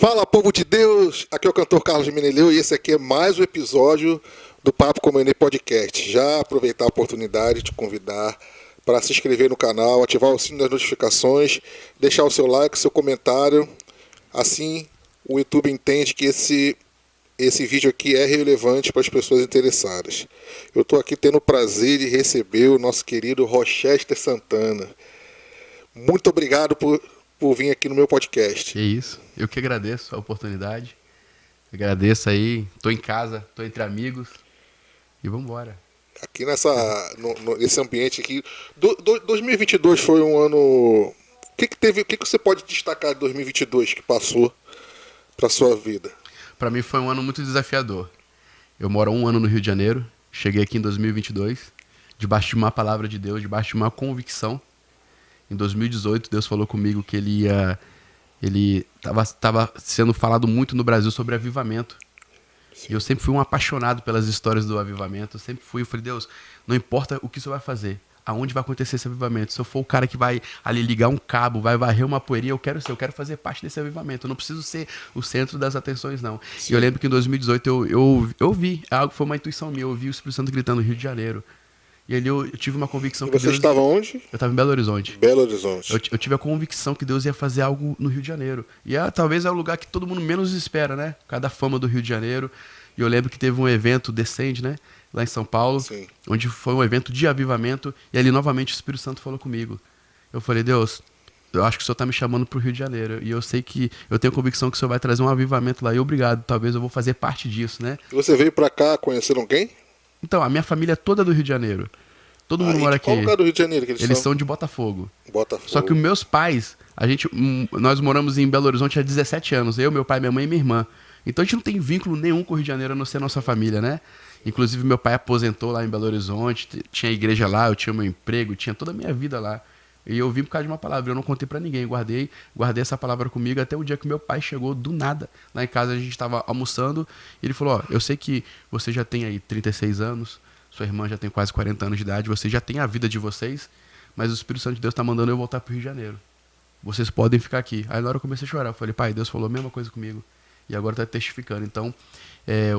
Fala, povo de Deus! Aqui é o cantor Carlos Meneleu e esse aqui é mais um episódio do Papo com o Menê Podcast. Já aproveitar a oportunidade de te convidar para se inscrever no canal, ativar o sino das notificações, deixar o seu like, seu comentário. Assim, o YouTube entende que esse vídeo aqui é relevante para as pessoas interessadas. Eu estou aqui tendo o prazer de receber o nosso querido Rochester Santana. Muito obrigado por vir aqui no meu podcast. Que isso, eu que agradeço a oportunidade. Agradeço aí, tô em casa, tô entre amigos e vamos embora. Aqui nesse ambiente aqui, 2022 foi um ano. O que você pode destacar de 2022 que passou para sua vida? Para mim foi um ano muito desafiador. Eu moro há um ano no Rio de Janeiro, cheguei aqui em 2022, debaixo de uma palavra de Deus, debaixo de uma convicção. Em 2018, Deus falou comigo que ele estava sendo falado muito no Brasil sobre avivamento. Sim. E eu sempre fui um apaixonado pelas histórias do avivamento. Eu sempre fui, eu falei, Deus, não importa o que você vai fazer, aonde vai acontecer esse avivamento. Se eu for o cara que vai ali ligar um cabo, vai varrer uma poeirinha, eu quero fazer parte desse avivamento. Eu não preciso ser o centro das atenções, não. Sim. E eu lembro que em 2018 eu vi, foi uma intuição minha, eu ouvi o Espírito Santo gritando no Rio de Janeiro. E ali eu tive uma convicção e que você estava onde? Eu estava em Belo Horizonte. Belo Horizonte. Eu tive a convicção que Deus ia fazer algo no Rio de Janeiro. E talvez é o lugar que todo mundo menos espera, né? Por causa da fama do Rio de Janeiro. E eu lembro que teve um evento, Descende, né? Lá em São Paulo. Sim. Onde foi um evento de avivamento. E ali novamente o Espírito Santo falou comigo. Eu falei, Deus, eu acho que o Senhor está me chamando para o Rio de Janeiro. E eu sei que eu tenho a convicção que o Senhor vai trazer um avivamento lá. E obrigado, talvez eu vou fazer parte disso, né? E você veio para cá conhecendo alguém? Então, a minha família é toda do Rio de Janeiro. Todo mundo mora aqui. Qual lugar do Rio de Janeiro que eles são de Botafogo. Botafogo. Só que os meus pais, nós moramos em Belo Horizonte há 17 anos. Eu, meu pai, minha mãe e minha irmã. Então a gente não tem vínculo nenhum com o Rio de Janeiro, a não ser a nossa família, né? Inclusive meu pai aposentou lá em Belo Horizonte, tinha igreja lá, eu tinha meu emprego, tinha toda a minha vida lá. E eu vim por causa de uma palavra, eu não contei pra ninguém, guardei essa palavra comigo até o dia que meu pai chegou do nada. Lá em casa a gente estava almoçando e ele falou, eu sei que você já tem aí 36 anos, sua irmã já tem quase 40 anos de idade, vocês já têm a vida de vocês, mas o Espírito Santo de Deus está mandando eu voltar para o Rio de Janeiro. Vocês podem ficar aqui. Aí na hora eu comecei a chorar. Eu falei, pai, Deus falou a mesma coisa comigo. E agora está testificando. Então,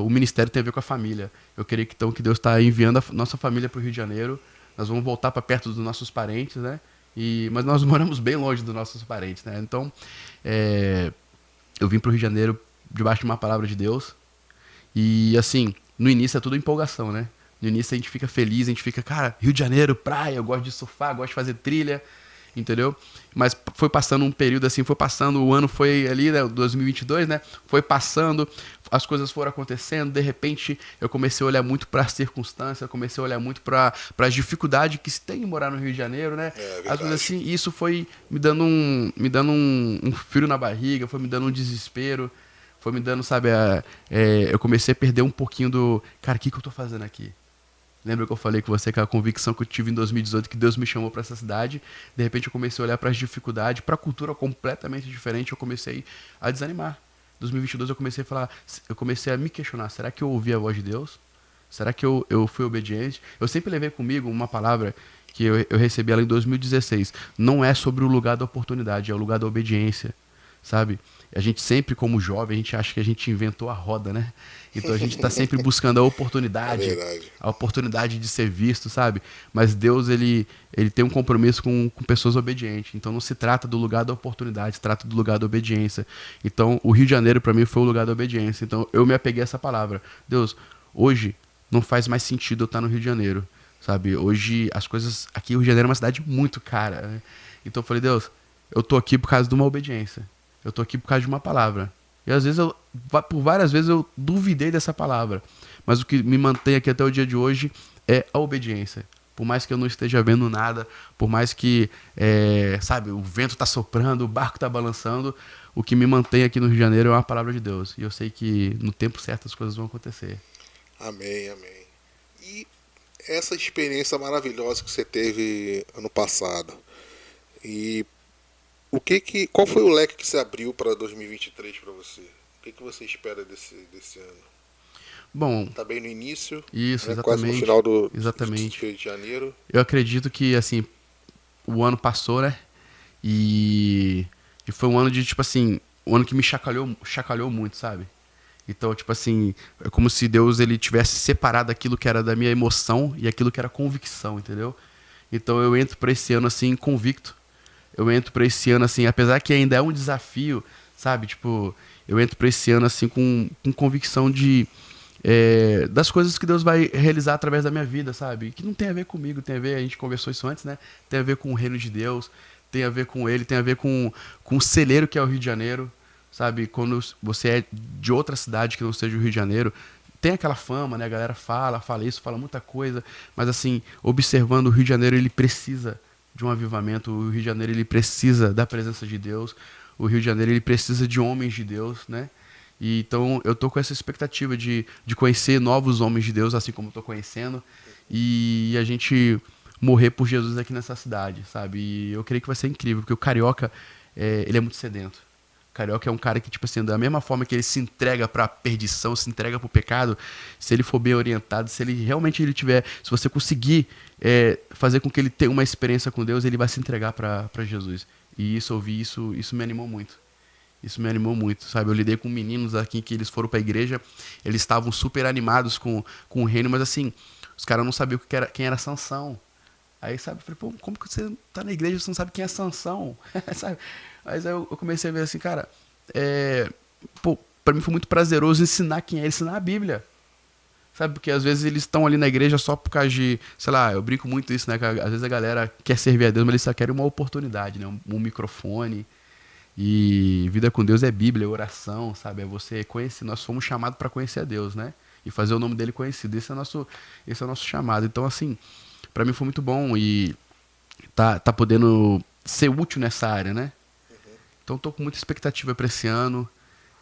o ministério tem a ver com a família. Eu queria então que Deus está enviando a nossa família para o Rio de Janeiro. Nós vamos voltar para perto dos nossos parentes, né? Mas nós moramos bem longe dos nossos parentes, né? Então, eu vim para o Rio de Janeiro debaixo de uma palavra de Deus. E assim, no início é tudo empolgação, né? No início a gente fica feliz, a gente fica, cara, Rio de Janeiro, praia, eu gosto de surfar, gosto de fazer trilha, entendeu? Mas foi passando um período assim, o ano foi ali, né, 2022, né? Foi passando, as coisas foram acontecendo, de repente eu comecei a olhar muito para as circunstâncias, comecei a olhar muito para as dificuldades que se tem em morar no Rio de Janeiro, né? Às vezes assim, isso foi me dando um frio na barriga, foi me dando um desespero, foi me dando, sabe, eu comecei a perder um pouquinho do, cara, o que eu tô fazendo aqui? Lembra que eu falei com você que a convicção que eu tive em 2018 que Deus me chamou para essa cidade, de repente eu comecei a olhar para as dificuldades, para a cultura completamente diferente, eu comecei a desanimar. Em 2022 eu comecei a me questionar, será que eu ouvi a voz de Deus? Será que eu fui obediente? Eu sempre levei comigo uma palavra que eu recebi ela em 2016, não é sobre o lugar da oportunidade, é o lugar da obediência, sabe? A gente sempre, como jovem, a gente acha que a gente inventou a roda, né? Então a gente está sempre buscando a oportunidade de ser visto, sabe? Mas Deus, ele tem um compromisso com pessoas obedientes. Então não se trata do lugar da oportunidade, se trata do lugar da obediência. Então o Rio de Janeiro para mim foi o lugar da obediência. Então eu me apeguei a essa palavra. Deus, hoje não faz mais sentido eu estar no Rio de Janeiro, sabe? Hoje as coisas... Aqui o Rio de Janeiro é uma cidade muito cara, né? Então eu falei, Deus, eu tô aqui por causa de uma obediência. Eu tô aqui por causa de uma palavra. E às vezes, por várias vezes eu duvidei dessa palavra. Mas o que me mantém aqui até o dia de hoje é a obediência. Por mais que eu não esteja vendo nada, por mais que, sabe, o vento tá soprando, o barco tá balançando, o que me mantém aqui no Rio de Janeiro é uma palavra de Deus. E eu sei que no tempo certo as coisas vão acontecer. Amém, amém. E essa experiência maravilhosa que você teve ano passado, e qual foi o leque que se abriu para 2023 para você? O que você espera desse ano? Bom, tá bem no início, isso, né? exatamente, quase no final do Rio de Janeiro. Eu acredito que assim, o ano passou, né? E foi um ano de, tipo assim, um ano que me chacoalhou muito, sabe? Então, tipo assim, é como se Deus ele tivesse separado aquilo que era da minha emoção e aquilo que era convicção, entendeu? Então eu entro para esse ano assim convicto. Eu entro para esse ano assim, apesar que ainda é um desafio, sabe? Tipo, eu entro para esse ano assim com convicção de das coisas que Deus vai realizar através da minha vida, sabe? Que não tem a ver comigo, tem a ver, a gente conversou isso antes, né? Tem a ver com o reino de Deus, tem a ver com ele, tem a ver com o celeiro que é o Rio de Janeiro, sabe? Quando você é de outra cidade que não seja o Rio de Janeiro, tem aquela fama, né? A galera fala isso, fala muita coisa, mas assim, observando o Rio de Janeiro, ele precisa de um avivamento, o Rio de Janeiro ele precisa da presença de Deus, o Rio de Janeiro ele precisa de homens de Deus, né? E então eu tô com essa expectativa de conhecer novos homens de Deus, assim como eu tô conhecendo, e a gente morrer por Jesus aqui nessa cidade, sabe? E eu creio que vai ser incrível, porque o carioca, ele é muito sedento. O carioca é um cara que, tipo assim, da mesma forma que ele se entrega pra perdição, se entrega pro pecado, se ele for bem orientado, se ele realmente ele tiver, se você conseguir fazer com que ele tenha uma experiência com Deus, ele vai se entregar pra Jesus. E isso, eu ouvi isso me animou muito. Isso me animou muito, sabe? Eu lidei com meninos aqui que eles foram pra igreja, eles estavam super animados com o reino, mas assim, os caras não sabiam quem era Sansão. Aí, sabe, eu falei, pô, como que você tá na igreja e você não sabe quem é Sansão? Sabe? Mas aí eu comecei a ver assim, cara, pô, pra mim foi muito prazeroso ensinar quem é, ensinar a Bíblia. Sabe, porque às vezes eles estão ali na igreja só por causa de, sei lá, eu brinco muito isso, né? Que às vezes a galera quer servir a Deus, mas eles só querem uma oportunidade, né? Um microfone. E vida com Deus é Bíblia, é oração, sabe? É você conhecer. Nós fomos chamados para conhecer a Deus, né? E fazer o nome dele conhecido. Esse é o nosso chamado. Então, assim, para mim foi muito bom e tá podendo ser útil nessa área, né? Então, tô com muita expectativa para esse ano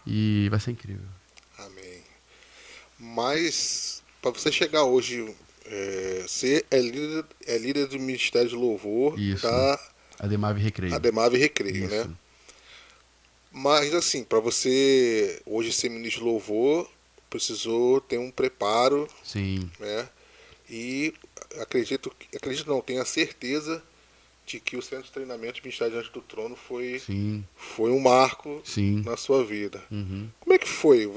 e vai ser incrível. Amém. Mas, para você chegar hoje, você é líder do Ministério de Louvor Isso. da Ademave Recreio. Ademave Recreio, né? Isso. Mas, assim, para você hoje ser ministro de louvor, precisou ter um preparo, Sim, né? E acredito não, tenho a certeza de que o Centro de Treinamento de Ministério Diante do Trono sim, foi um marco sim. na sua vida. Uhum. Como é que foi?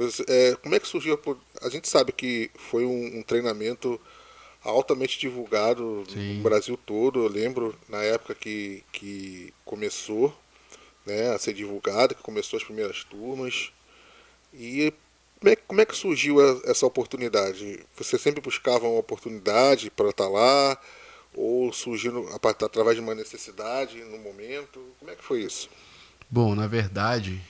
Como é que surgiu? A gente sabe que foi um treinamento altamente divulgado no Sim. Brasil todo. Eu lembro na época que começou, né, a ser divulgado, que começou as primeiras turmas. E como é que surgiu essa oportunidade? Você sempre buscava uma oportunidade para estar lá? Ou surgiu através de uma necessidade no momento? Como é que foi isso? Bom, na verdade,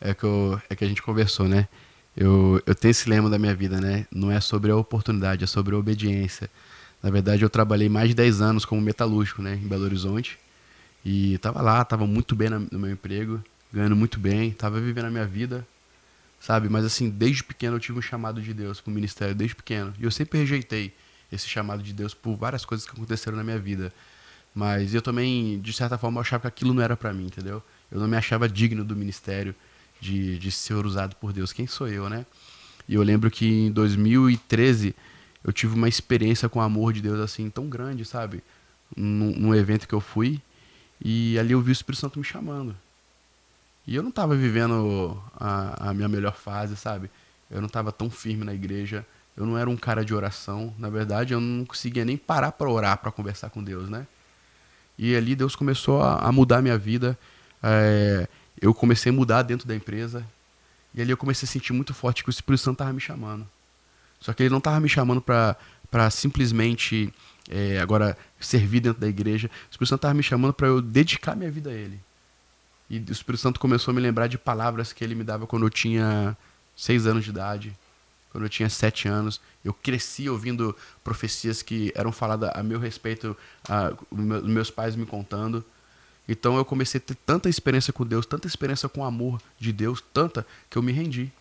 é que a gente conversou, né? Eu tenho esse lema da minha vida, né? Não é sobre a oportunidade, é sobre a obediência. Na verdade, eu trabalhei mais de 10 anos como metalúrgico, né? Em Belo Horizonte. E tava lá, tava muito bem no meu emprego, ganhando muito bem, tava vivendo a minha vida, sabe? Mas assim, desde pequeno eu tive um chamado de Deus pro ministério, desde pequeno. E eu sempre rejeitei esse chamado de Deus por várias coisas que aconteceram na minha vida. Mas eu também, de certa forma, eu achava que aquilo não era pra mim, entendeu? Eu não me achava digno do ministério, de ser usado por Deus. Quem sou eu, né? E eu lembro que em 2013 eu tive uma experiência com o amor de Deus assim tão grande, sabe? Num evento que eu fui e ali eu vi o Espírito Santo me chamando. E eu não estava vivendo a minha melhor fase, sabe? Eu não estava tão firme na igreja. Eu não era um cara de oração. Na verdade, eu não conseguia nem parar para orar, para conversar com Deus, né? E ali Deus começou a mudar a minha vida. Eu comecei a mudar dentro da empresa. E ali eu comecei a sentir muito forte que o Espírito Santo estava me chamando. Só que ele não estava me chamando para simplesmente agora servir dentro da igreja. O Espírito Santo estava me chamando para eu dedicar minha vida a ele. E o Espírito Santo começou a me lembrar de palavras que ele me dava quando eu tinha 6 anos de idade, quando eu tinha 7 anos. Eu cresci ouvindo profecias que eram faladas a meu respeito, meus pais me contando. Então eu comecei a ter tanta experiência com Deus, tanta experiência com o amor de Deus, tanta que eu me rendi.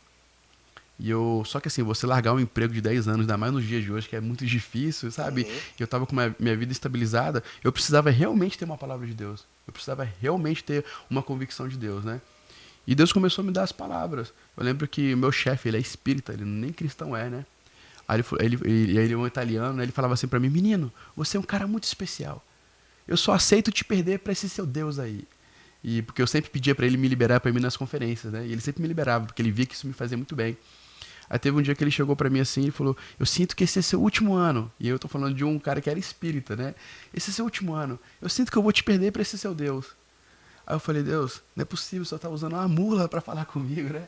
Só que assim, você largar um emprego de 10 anos, ainda mais nos dias de hoje, que é muito difícil, sabe? Uhum. Eu tava com minha vida estabilizada, eu precisava realmente ter uma palavra de Deus. Eu precisava realmente ter uma convicção de Deus, né? E Deus começou a me dar as palavras. Eu lembro que o meu chefe, ele é espírita, ele nem cristão é, né? Aí ele é um italiano, né? Ele falava assim pra mim, menino, você é um cara muito especial. Eu só aceito te perder pra esse seu Deus aí. E porque eu sempre pedia pra ele me liberar pra mim nas conferências, né? E ele sempre me liberava, porque ele via que isso me fazia muito bem. Aí teve um dia que ele chegou pra mim assim e falou: Eu sinto que esse é seu último ano. E eu tô falando de um cara que era espírita, né? Esse é seu último ano. Eu sinto que eu vou te perder pra esse seu Deus. Aí eu falei: Deus, não é possível, o senhor tá usando uma mula pra falar comigo, né?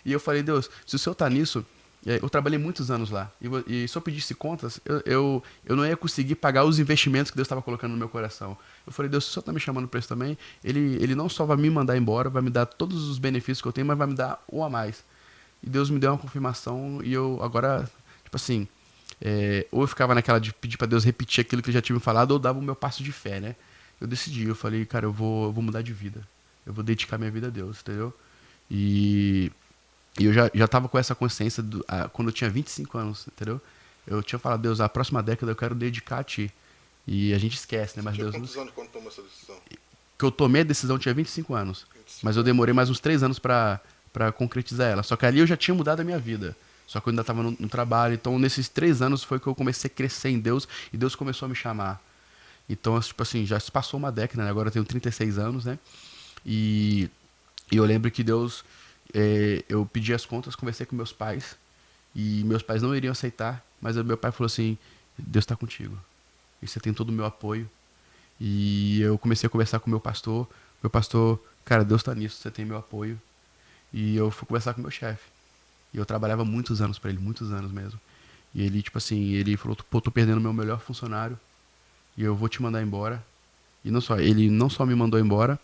E eu falei: Deus, se o senhor tá nisso. Eu trabalhei muitos anos lá. E se eu pedisse contas, eu não ia conseguir pagar os investimentos que Deus estava colocando no meu coração. Eu falei: Deus, se o senhor tá me chamando pra isso também, ele não só vai me mandar embora, vai me dar todos os benefícios que eu tenho, mas vai me dar um a mais. E Deus me deu uma confirmação e eu agora, tipo assim, ou eu ficava naquela de pedir pra Deus repetir aquilo que ele já tinha me falado, ou dava o meu passo de fé, né? Eu decidi, eu falei: cara, eu vou mudar de vida. Eu vou dedicar minha vida a Deus, entendeu? E, e eu já tava com essa consciência quando eu tinha 25 anos, entendeu? Eu tinha falado: Deus, a próxima década eu quero dedicar a ti. E a gente esquece, né? Mas Tinha Deus quantos anos quando tomou essa decisão? que eu tomei a decisão, eu tinha 25 anos. 25 Mas eu demorei mais uns 3 anos pra concretizar ela. Só que ali eu já tinha mudado a minha vida. Só que eu ainda estava no trabalho. Então, nesses 3 anos foi que eu comecei a crescer em Deus e Deus começou a me chamar. Então, tipo assim, já se passou uma década, né? Agora eu tenho 36 anos, né? E, e eu lembro que Deus, eu pedi as contas, conversei com meus pais e meus pais não iriam aceitar, mas meu pai falou assim: Deus está contigo e você tem todo o meu apoio. E eu comecei a conversar com o meu pastor, cara, Deus está nisso, você tem meu apoio. E eu fui conversar com o meu chefe. E eu trabalhava muitos anos para ele, muitos anos mesmo. E ele, tipo assim, ele falou: pô, tô perdendo meu melhor funcionário e eu vou te mandar embora. E não só, ele não só me mandou embora,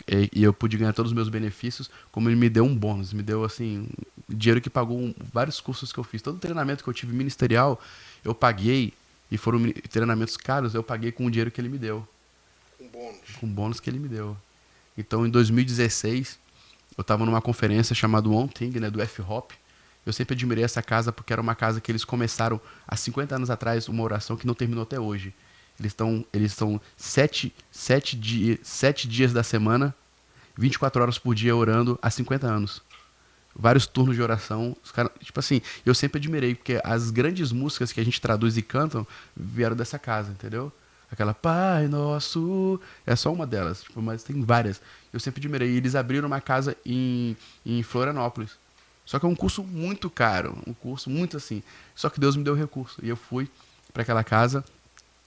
e eu pude ganhar todos os meus benefícios, como ele me deu um bônus, me deu, assim, dinheiro que pagou vários cursos que eu fiz. Todo treinamento que eu tive ministerial, eu paguei, e foram treinamentos caros, eu paguei com o dinheiro que ele me deu, Com bônus. com o bônus que ele me deu. Então, em 2016, eu estava numa conferência chamada One Thing, né, do F-Hop. Eu sempre admirei essa casa porque era uma casa que eles começaram há 50 anos atrás, uma oração que não terminou até hoje. Eles estão 7 dias da semana, 24 horas por dia orando há 50 anos. Vários turnos de oração. Os cara, tipo assim, eu sempre admirei, porque as grandes músicas que a gente traduz e cantam vieram dessa casa, entendeu? Aquela Pai Nosso, é só uma delas, tipo, mas tem várias. Eu sempre admirei. E eles abriram uma casa em Florianópolis. Só que é um curso muito caro, um curso muito assim. Só que Deus me deu recurso. E eu fui para aquela casa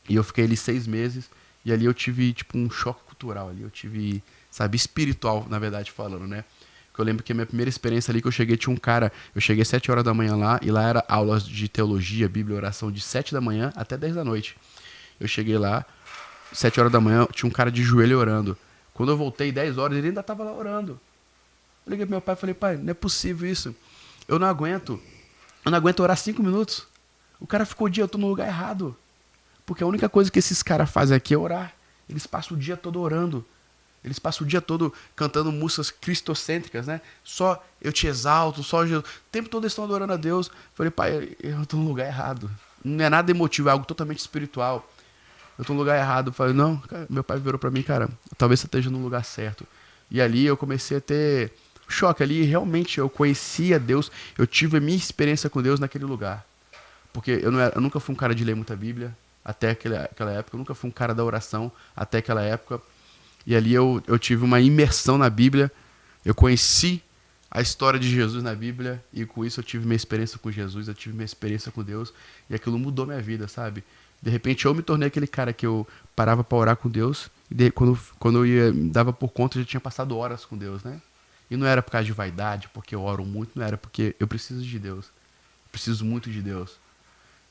e eu fiquei ali 6 meses. E ali eu tive, tipo, um choque cultural ali. Eu tive, sabe, espiritual, na verdade, falando, né? Porque eu lembro que a minha primeira experiência ali que eu cheguei, tinha um cara. Eu cheguei às 7 horas da manhã lá, e lá era aulas de teologia, Bíblia, oração, de 7 da manhã até 10 da noite. Eu cheguei lá, 7 horas da manhã, tinha um cara de joelho orando. Quando eu voltei, 10 horas, ele ainda estava lá orando. Eu liguei pro meu pai e falei: pai, não é possível isso. Eu não aguento. Eu não aguento orar 5 minutos. O cara ficou o dia, eu tô no lugar errado. Porque a única coisa que esses caras fazem aqui é orar. Eles passam o dia todo orando. Eles passam o dia todo cantando músicas cristocêntricas, né? Só eu te exalto, só Jesus. O tempo todo eles estão adorando a Deus. Eu falei: pai, eu tô no lugar errado. Não é nada emotivo, é algo totalmente espiritual. Eu tô no lugar errado. Eu falei: não, cara, meu pai virou pra mim: cara, talvez você esteja no lugar certo. E ali eu comecei a ter choque. Ali realmente eu conhecia Deus. Eu tive a minha experiência com Deus naquele lugar. Porque eu nunca fui um cara de ler muita Bíblia até aquela época. Eu nunca fui um cara da oração até aquela época. E ali eu tive uma imersão na Bíblia. Eu conheci a história de Jesus na Bíblia. E com isso eu tive minha experiência com Jesus. Eu tive minha experiência com Deus. E aquilo mudou minha vida, sabe? De repente eu me tornei aquele cara que eu parava para orar com Deus. E quando me dava por conta, eu já tinha passado horas com Deus, né? E não era por causa de vaidade, porque eu oro muito. Não era porque eu preciso de Deus. Eu preciso muito de Deus.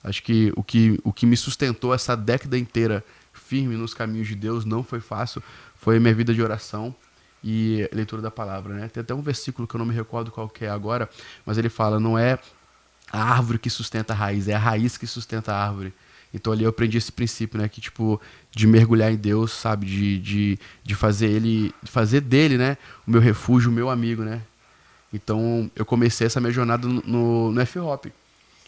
Acho que o que me sustentou essa década inteira firme nos caminhos de Deus não foi fácil, foi a minha vida de oração e leitura da palavra, né? Tem até um versículo que eu não me recordo qual que é agora, mas ele fala: não é a árvore que sustenta a raiz, é a raiz que sustenta a árvore. Então ali eu aprendi esse princípio, né? Que tipo, de mergulhar em Deus, sabe? De fazer dele, né? O meu refúgio, o meu amigo, né? Então eu comecei essa minha jornada no F-Hop.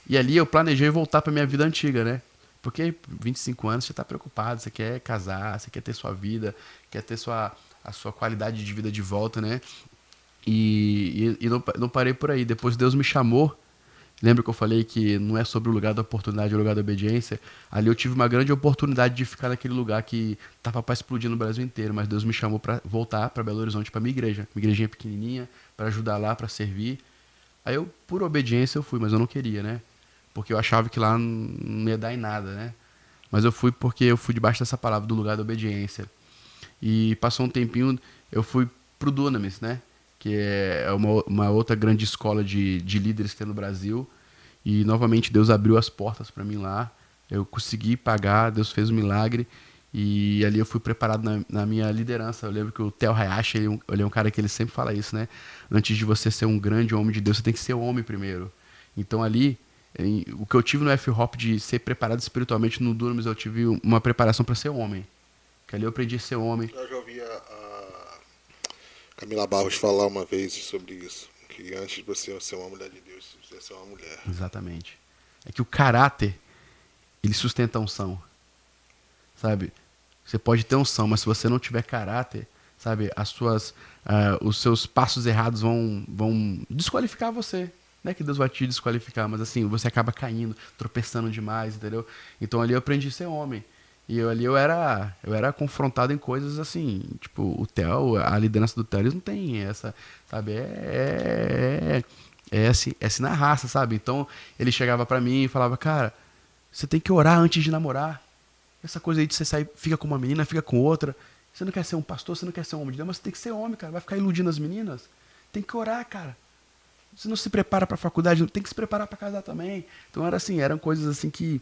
E ali eu planejei voltar para minha vida antiga, né? Porque 25 anos você tá preocupado, você quer casar, você quer ter sua vida, quer ter a sua qualidade de vida de volta, né? E não parei por aí. Depois Deus me chamou Lembra que eu falei que não é sobre o lugar da oportunidade, é o lugar da obediência? Ali eu tive uma grande oportunidade de ficar naquele lugar que tava para explodir no Brasil inteiro, mas Deus me chamou para voltar para Belo Horizonte, para minha igreja. Minha igrejinha pequenininha, para ajudar lá, para servir. Aí eu, por obediência, eu fui, mas eu não queria, né? Porque eu achava que lá não ia dar em nada, né? Mas eu fui porque eu fui debaixo dessa palavra, do lugar da obediência. E passou um tempinho, eu fui pro Dunamis, né? Que é uma outra grande escola de líderes que tem no Brasil. E novamente Deus abriu as portas para mim lá. Eu consegui pagar, Deus fez um milagre. E ali eu fui preparado na minha liderança. Eu lembro que o Theo Hayashi, ele é um cara que ele sempre fala isso, né? Antes de você ser um grande homem de Deus, você tem que ser homem primeiro. Então ali, o que eu tive no F-Hop de ser preparado espiritualmente, no Dunamis eu tive uma preparação para ser homem. Que ali eu aprendi a ser homem. Eu já ouvi a Camila Barros falar uma vez sobre isso. Que antes de você ser uma mulher de Deus, você deve ser uma mulher. Exatamente. É que o caráter, ele sustenta a unção, sabe? Você pode ter unção, mas se você não tiver caráter, sabe, os seus passos errados vão desqualificar você. Não é que Deus vai te desqualificar, mas assim, você acaba caindo, tropeçando demais, entendeu? Então ali eu aprendi a ser homem. E ali eu era confrontado em coisas assim, tipo, o Theo, a liderança do Theo, eles não tem essa, sabe? É assim na raça, sabe? Então ele chegava pra mim e falava, cara, você tem que orar antes de namorar. Essa coisa aí de você sair, fica com uma menina, fica com outra. Você não quer ser um pastor, você não quer ser um homem de Deus, mas você tem que ser homem, cara. Vai ficar iludindo as meninas? Tem que orar, cara. Você não se prepara pra faculdade, tem que se preparar pra casar também. Então era assim, eram coisas assim que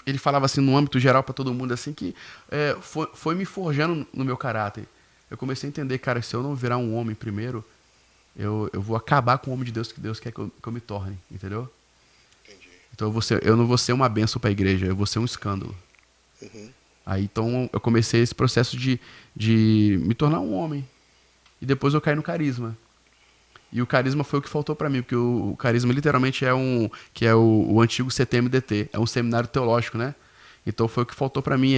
ele falava assim no âmbito geral pra todo mundo, assim, que foi me forjando no meu caráter. Eu comecei a entender, cara, se eu não virar um homem primeiro, eu vou acabar com o homem de Deus que Deus quer que eu me torne, entendeu? Entendi. Então eu não vou ser uma bênção pra igreja, eu vou ser um escândalo. Uhum. Aí então eu comecei esse processo de me tornar um homem. E depois eu caí no carisma. E o carisma foi o que faltou pra mim, porque o carisma literalmente o antigo CTMDT, é um seminário teológico, né? Então foi o que faltou pra mim,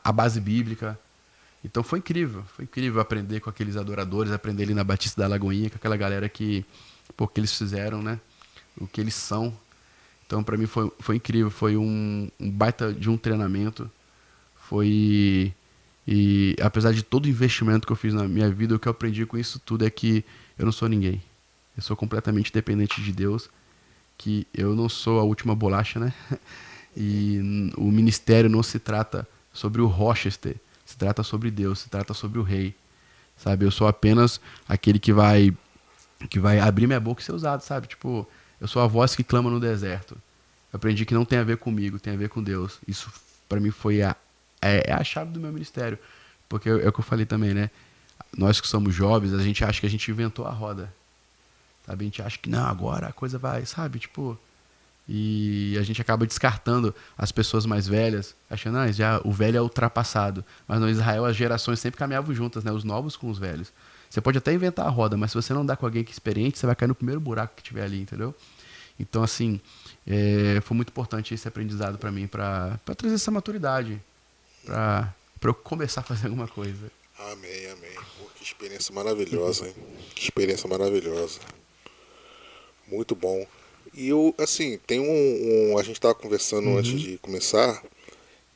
a base bíblica. Então foi incrível aprender com aqueles adoradores, aprender ali na Batista da Lagoinha, com aquela galera que eles fizeram, né? O que eles são. Então pra mim foi incrível, foi um baita de um treinamento. Foi e apesar de todo o investimento que eu fiz na minha vida, o que eu aprendi com isso tudo é que eu não sou ninguém. Eu sou completamente dependente de Deus, que eu não sou a última bolacha, né? E o ministério não se trata sobre o Rochester, se trata sobre Deus, se trata sobre o Rei, sabe? Eu sou apenas aquele que vai abrir minha boca e ser usado, sabe? Tipo, eu sou a voz que clama no deserto. Eu aprendi que não tem a ver comigo, tem a ver com Deus. Isso pra mim foi a chave do meu ministério. Porque é o que eu falei também, né? Nós que somos jovens, a gente acha que a gente inventou a roda. Sabe? A gente acha que não, agora a coisa vai, sabe? Tipo, e a gente acaba descartando as pessoas mais velhas, achando, já o velho é ultrapassado. Mas no Israel as gerações sempre caminhavam juntas, né? Os novos com os velhos. Você pode até inventar a roda, mas se você não dá com alguém que é experiente, você vai cair no primeiro buraco que tiver ali, entendeu? Então, assim, foi muito importante esse aprendizado pra mim, pra trazer essa maturidade, pra eu começar a fazer alguma coisa. Amém, amém. Pô, que experiência maravilhosa, hein? Que experiência maravilhosa. Muito bom. E eu, assim, tem a gente estava conversando antes Uhum, de começar,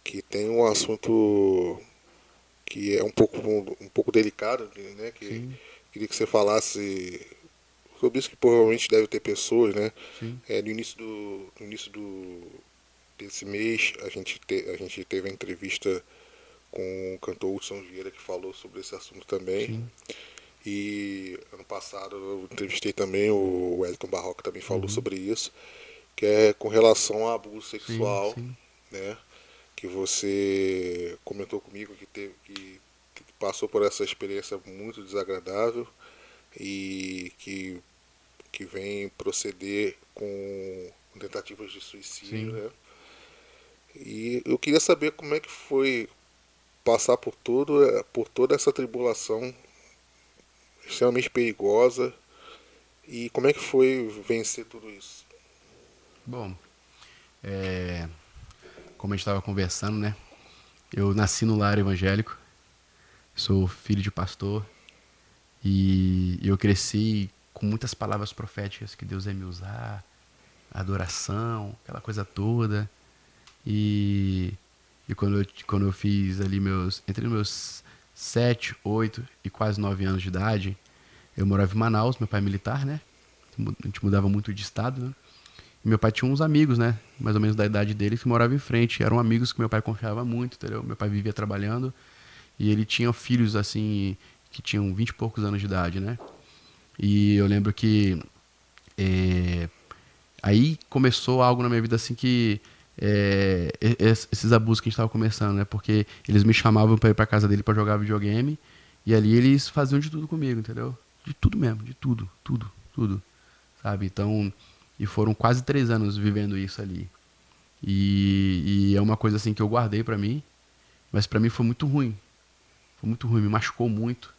que tem um assunto que é um pouco delicado, né? Que sim, queria que você falasse sobre isso, que provavelmente deve ter pessoas, né? sim, No início desse mês, a gente teve a entrevista com o cantor Hudson Vieira, que falou sobre esse assunto também. sim, E ano passado eu entrevistei também o Wellington Barroca, que também falou uhum, sobre isso, que é com relação ao abuso sim, sexual, sim, né? Que você comentou comigo que passou por essa experiência muito desagradável e que vem proceder com tentativas de suicídio, sim. né? E eu queria saber como é que foi passar por toda essa tribulação extremamente perigosa e como é que foi vencer tudo isso. Bom, como a gente estava conversando, né? Eu nasci no lar evangélico, sou filho de pastor e eu cresci com muitas palavras proféticas que Deus ia me usar, adoração, aquela coisa toda. E, e quando eu fiz ali entre meus 7, 8 e quase 9 anos de idade, eu morava em Manaus, meu pai é militar, né? A gente mudava muito de estado, né? E meu pai tinha uns amigos, né? Mais ou menos da idade dele, que moravam em frente. Eram amigos que meu pai confiava muito, entendeu? Meu pai vivia trabalhando e ele tinha filhos, assim, que tinham 20 e poucos anos de idade, né? E eu lembro que é, aí começou algo na minha vida, assim, que esses abusos que a gente estava começando, né? Porque eles me chamavam para ir para casa dele para jogar videogame e ali eles faziam de tudo comigo, entendeu? De tudo mesmo, de tudo, tudo, tudo, sabe? Então, e foram quase 3 anos vivendo isso ali. E é uma coisa assim que eu guardei pra mim, mas pra mim foi muito ruim. Foi muito ruim, me machucou muito.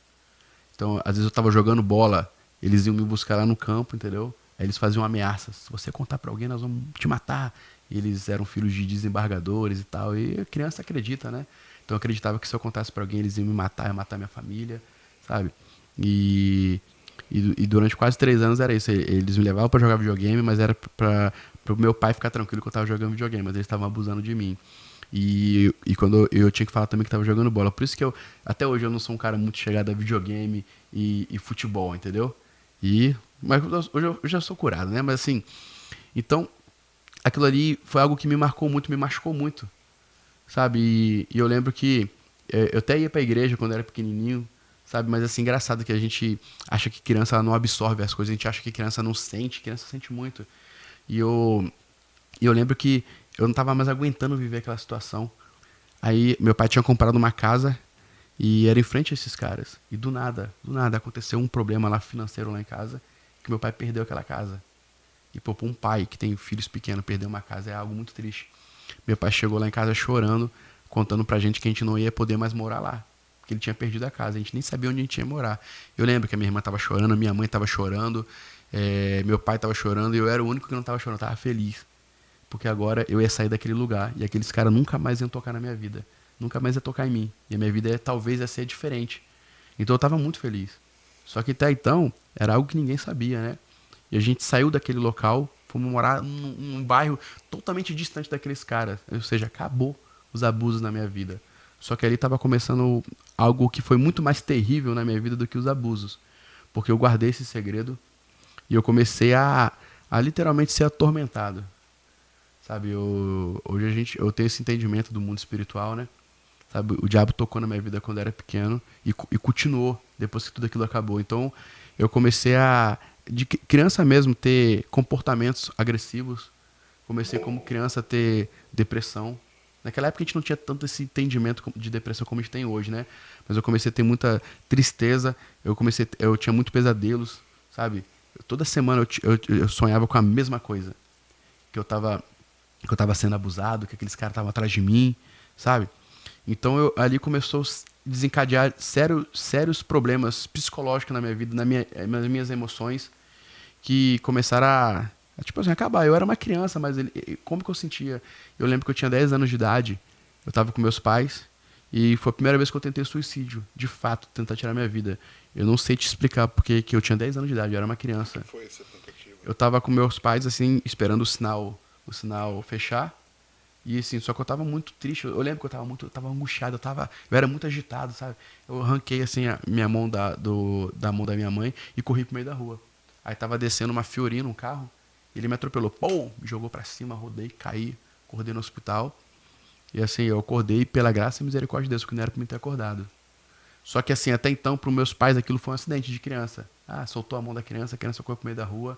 Então, às vezes eu tava jogando bola, eles iam me buscar lá no campo, entendeu? Aí eles faziam ameaças. Se você contar pra alguém, nós vamos te matar. E eles eram filhos de desembargadores e tal. E a criança acredita, né? Então eu acreditava que se eu contasse pra alguém, eles iam me matar, ia matar minha família, sabe? E, e durante quase 3 anos era isso. Eles me levavam pra jogar videogame, mas era pro meu pai ficar tranquilo que eu tava jogando videogame, mas eles estavam abusando de mim. E quando eu tinha que falar também que tava jogando bola. Por isso que até hoje eu não sou um cara muito chegado a videogame e futebol, entendeu? Mas hoje eu já sou curado, né? Mas assim, então aquilo ali foi algo que me marcou muito, me machucou muito, sabe? E eu lembro que eu até ia pra igreja quando eu era pequenininho, sabe? Mas assim, engraçado que a gente acha que criança ela não absorve as coisas, a gente acha que criança não sente, criança sente muito. E eu lembro que eu não tava mais aguentando viver aquela situação. Aí meu pai tinha comprado uma casa e era em frente a esses caras. E do nada aconteceu um problema lá financeiro lá em casa, que meu pai perdeu aquela casa. E pô, pra um pai que tem filhos pequenos perder uma casa é algo muito triste. Meu pai chegou lá em casa chorando, contando pra gente que a gente não ia poder mais morar lá. Porque ele tinha perdido a casa, a gente nem sabia onde a gente ia morar. Eu lembro que a minha irmã tava chorando, a minha mãe tava chorando, meu pai tava chorando e eu era o único que não tava chorando, eu tava feliz. Porque agora eu ia sair daquele lugar e aqueles caras nunca mais iam tocar na minha vida. Nunca mais ia tocar em mim. E a minha vida talvez ia ser diferente. Então eu tava muito feliz. Só que até então era algo que ninguém sabia, né? E a gente saiu daquele local, fomos morar num bairro totalmente distante daqueles caras. Ou seja, acabou os abusos na minha vida. Só que ali estava começando algo que foi muito mais terrível na minha vida do que os abusos. Porque eu guardei esse segredo e eu comecei a literalmente ser atormentado. Sabe, hoje eu tenho esse entendimento do mundo espiritual, né? Sabe, o diabo tocou na minha vida quando eu era pequeno e continuou depois que tudo aquilo acabou. Então, eu comecei de criança mesmo, ter comportamentos agressivos. Comecei como criança a ter depressão. Naquela época a gente não tinha tanto esse entendimento de depressão como a gente tem hoje, né? Mas eu comecei a ter muita tristeza, eu tinha muito pesadelos, sabe? Toda semana eu sonhava com a mesma coisa. Que eu tava sendo abusado, que aqueles caras estavam atrás de mim, sabe? Então ali começou a desencadear sérios problemas psicológicos na minha vida, nas minhas emoções, que começaram tipo assim, acabar. Eu era uma criança, mas como que eu sentia? Eu lembro que eu tinha 10 anos de idade, eu estava com meus pais, e foi a primeira vez que eu tentei suicídio, de fato, tentar tirar minha vida. Eu não sei te explicar porque que eu tinha 10 anos de idade, eu era uma criança. Que foi essa tentativa? Eu estava com meus pais, assim, esperando o sinal fechar. E assim, só que eu tava muito triste. Eu lembro que eu tava angustiado, eu era muito agitado, sabe? Eu arranquei assim a minha mão da mão da minha mãe e corri pro meio da rua. Aí tava descendo uma Fiorino, um carro, ele me atropelou, pum, me jogou pra cima, rodei, caí, acordei no hospital. E assim, eu acordei pela graça e misericórdia de Deus, que não era pra mim ter acordado. Só que assim, até então, pros meus pais, aquilo foi um acidente de criança. Ah, soltou a mão da criança, a criança correu pro meio da rua.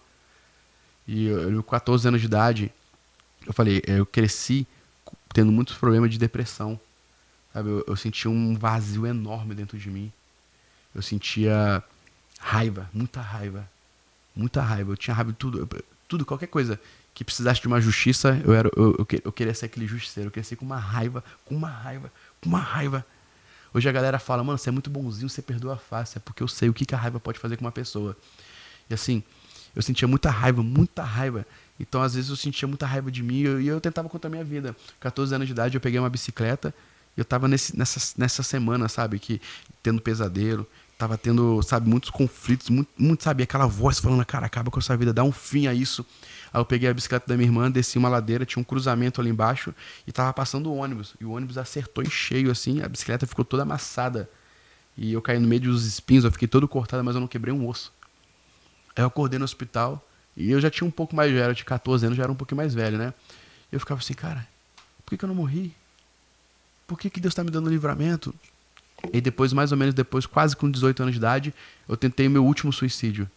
E eu, com 14 anos de idade, eu falei, eu cresci tendo muitos problemas de depressão, sabe? Eu sentia um vazio enorme dentro de mim. Eu sentia raiva, muita raiva, muita raiva. Eu tinha raiva de tudo, qualquer coisa que precisasse de uma justiça, eu queria ser aquele justiceiro. Eu cresci com uma raiva, com uma raiva, com uma raiva. Hoje a galera fala, mano, você é muito bonzinho, você perdoa fácil. É porque eu sei o que a raiva pode fazer com uma pessoa. E assim, eu sentia muita raiva, muita raiva. Então, às vezes, eu sentia muita raiva de mim e eu tentava contar a minha vida. 14 anos de idade, eu peguei uma bicicleta e eu tava nessa semana, sabe, que tendo pesadelo, tava tendo, sabe, muitos conflitos, muito, sabe, aquela voz falando, cara, acaba com a sua vida, dá um fim a isso. Aí eu peguei a bicicleta da minha irmã, desci uma ladeira, tinha um cruzamento ali embaixo e tava passando o ônibus. E o ônibus acertou em cheio, assim, a bicicleta ficou toda amassada. E eu caí no meio dos espinhos, eu fiquei todo cortado, mas eu não quebrei um osso. Aí eu acordei no hospital e eu já tinha um pouco mais, já era de 14 anos, já era um pouquinho mais velho, né? E eu ficava assim, cara, por que eu não morri? Por que Deus tá me dando livramento? E depois, mais ou menos depois, quase com 18 anos de idade, eu tentei o meu último suicídio.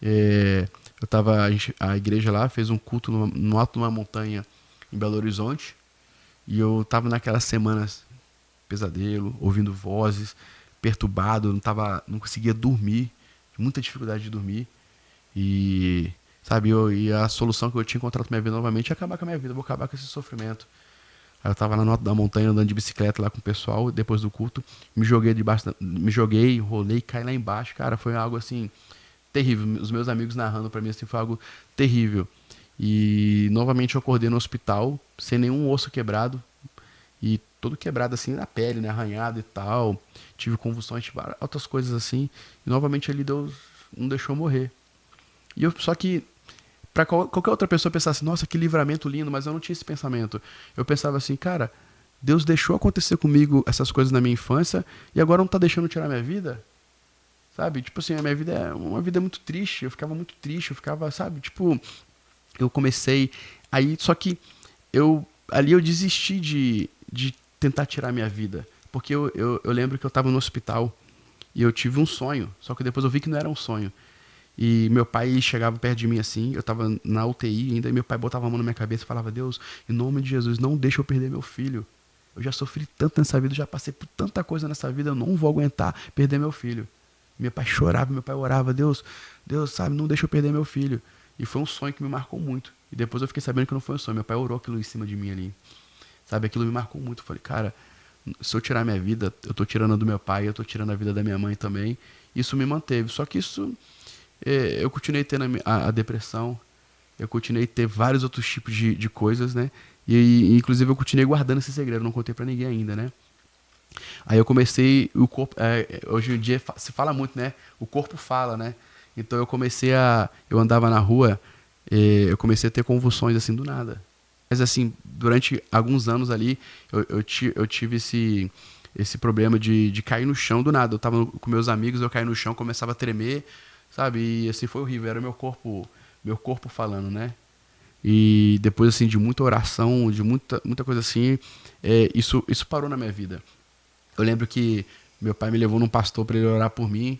Eu tava, a igreja lá fez um culto no alto de uma montanha em Belo Horizonte. E eu tava naquelas semanas pesadelo, ouvindo vozes, perturbado, não conseguia dormir, muita dificuldade de dormir. E, sabe, e a solução que eu tinha encontrado pra minha vida novamente é acabar com a minha vida, vou acabar com esse sofrimento. Aí eu tava lá no alto da montanha andando de bicicleta lá com o pessoal, depois do culto, me joguei, rolei, caí lá embaixo, cara, foi algo assim terrível. Os meus amigos narrando pra mim assim, foi algo terrível. E novamente eu acordei no hospital, sem nenhum osso quebrado e todo quebrado assim na pele, né, arranhado e tal. Tive convulsões, tive outras coisas assim. E novamente ali Deus não deixou morrer. E eu, só que pra qualquer outra pessoa pensar assim, nossa, que livramento lindo, mas eu não tinha esse pensamento. Eu pensava assim, cara, Deus deixou acontecer comigo essas coisas na minha infância e agora não tá deixando tirar minha vida? Sabe? Tipo assim, a minha vida é uma vida muito triste, eu ficava muito triste, eu ficava, sabe? Tipo, eu comecei, aí, só que ali eu desisti de tentar tirar minha vida, porque eu lembro que eu tava no hospital e eu tive um sonho, só que depois eu vi que não era um sonho. E meu pai chegava perto de mim assim, eu tava na UTI ainda, e meu pai botava a mão na minha cabeça e falava, Deus, em nome de Jesus, não deixa eu perder meu filho. Eu já sofri tanto nessa vida, eu já passei por tanta coisa nessa vida, eu não vou aguentar perder meu filho. Meu pai chorava, meu pai orava, Deus, sabe, não deixa eu perder meu filho. E foi um sonho que me marcou muito. E depois eu fiquei sabendo que não foi um sonho, meu pai orou aquilo em cima de mim ali. Sabe, aquilo me marcou muito. Eu falei, cara, se eu tirar minha vida, eu tô tirando a do meu pai, eu tô tirando a vida da minha mãe também. Isso me manteve. Só que isso eu continuei tendo a depressão, eu continuei ter vários outros tipos de coisas, né? E inclusive eu continuei guardando esse segredo, não contei pra ninguém ainda, né? Aí eu comecei, o corpo, hoje em dia se fala muito, né? O corpo fala, né? Então eu andava na rua, eu comecei a ter convulsões assim do nada. Mas assim, durante alguns anos ali, eu tive esse problema de cair no chão do nada. Eu tava com meus amigos, eu caí no chão, começava a tremer, sabe? E assim, foi horrível, era meu corpo falando, né? E depois assim, de muita oração, de muita coisa assim, isso parou na minha vida. Eu lembro que meu pai me levou num pastor para ele orar por mim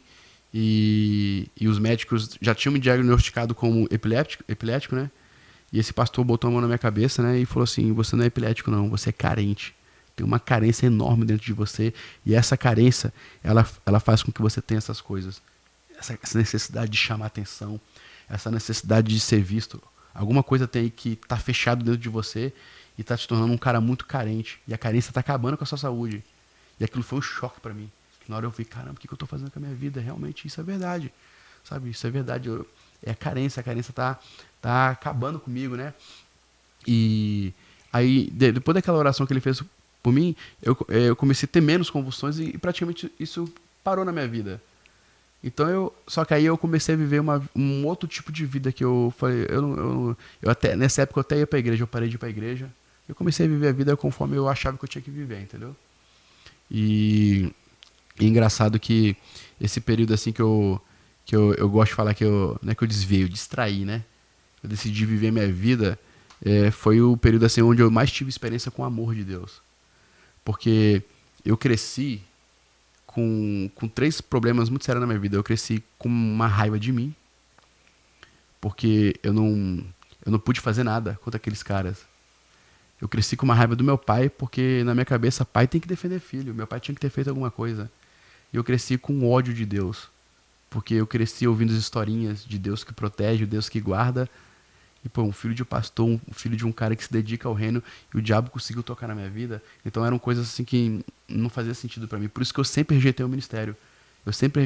e os médicos já tinham me diagnosticado como epilético, né? E esse pastor botou a mão na minha cabeça, né? E falou assim, você não é epilético não, você é carente. Tem uma carência enorme dentro de você e essa carência, ela faz com que você tenha essas coisas. Essa necessidade de chamar atenção, essa necessidade de ser visto. Alguma coisa tem aí que tá fechado dentro de você e tá te tornando um cara muito carente. E a carência tá acabando com a sua saúde. E aquilo foi um choque pra mim. Na hora eu vi, caramba, o que eu tô fazendo com a minha vida? Realmente, isso é verdade. Sabe, isso é verdade. A carência tá acabando comigo, né? E aí, depois daquela oração que ele fez por mim, eu comecei a ter menos convulsões e praticamente isso parou na minha vida. Então só que aí eu comecei a viver um outro tipo de vida que eu falei, eu até, nessa época eu até ia pra igreja, eu parei de ir pra igreja. Eu comecei a viver a vida conforme eu achava que eu tinha que viver, entendeu? E engraçado que esse período assim que eu gosto de falar que não é que eu desviei, eu distraí, né? Eu decidi viver minha vida, foi o período assim onde eu mais tive experiência com o amor de Deus. Porque eu cresci com três problemas muito sérios na minha vida. Eu cresci com uma raiva de mim, porque eu não pude fazer nada contra aqueles caras. Eu cresci com uma raiva do meu pai, porque na minha cabeça, pai tem que defender filho. Meu pai tinha que ter feito alguma coisa. E eu cresci com ódio de Deus, porque eu cresci ouvindo as historinhas de Deus que protege, o Deus que guarda. E, pô, um filho de pastor, um filho de um cara que se dedica ao reino, e o diabo conseguiu tocar na minha vida. Então eram coisas assim que não fazia sentido pra mim. Por isso que eu sempre rejeitei o ministério. Eu sempre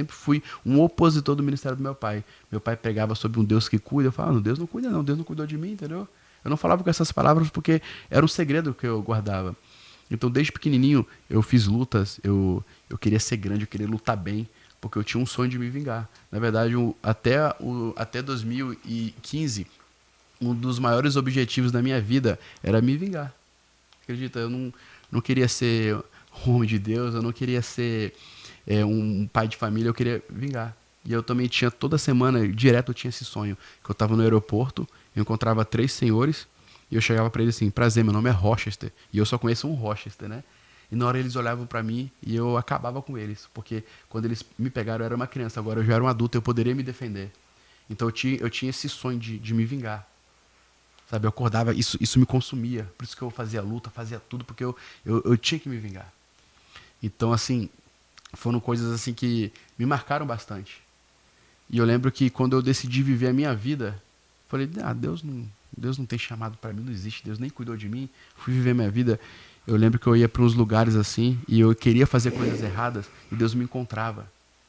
fui um opositor do ministério do meu pai. Meu pai pregava sobre um Deus que cuida, eu falava, não, Deus não cuida não, Deus não cuidou de mim, entendeu? Eu não falava com essas palavras porque era um segredo que eu guardava. Então, desde pequenininho, eu fiz lutas, eu queria ser grande, eu queria lutar bem, porque eu tinha um sonho de me vingar. Na verdade, até 2015, um dos maiores objetivos da minha vida era me vingar. Acredita, eu não queria ser um homem de Deus, eu não queria ser um pai de família, eu queria vingar. E eu também tinha, toda semana, direto eu tinha esse sonho, que eu estava no aeroporto, eu encontrava 3 senhores, e eu chegava para eles assim, prazer, meu nome é Rochester, e eu só conheço um Rochester, né? E na hora eles olhavam para mim e eu acabava com eles, porque quando eles me pegaram eu era uma criança, agora eu já era um adulto, eu poderia me defender. Então eu tinha esse sonho de me vingar. Sabe, eu acordava, isso me consumia. Por isso que eu fazia luta, fazia tudo, porque eu tinha que me vingar. Então, assim, foram coisas assim que me marcaram bastante. E eu lembro que quando eu decidi viver a minha vida, falei, Deus não tem chamado para mim, não existe, Deus nem cuidou de mim, fui viver minha vida. Eu lembro que eu ia para uns lugares assim, e eu queria fazer coisas erradas, e Deus me encontrava.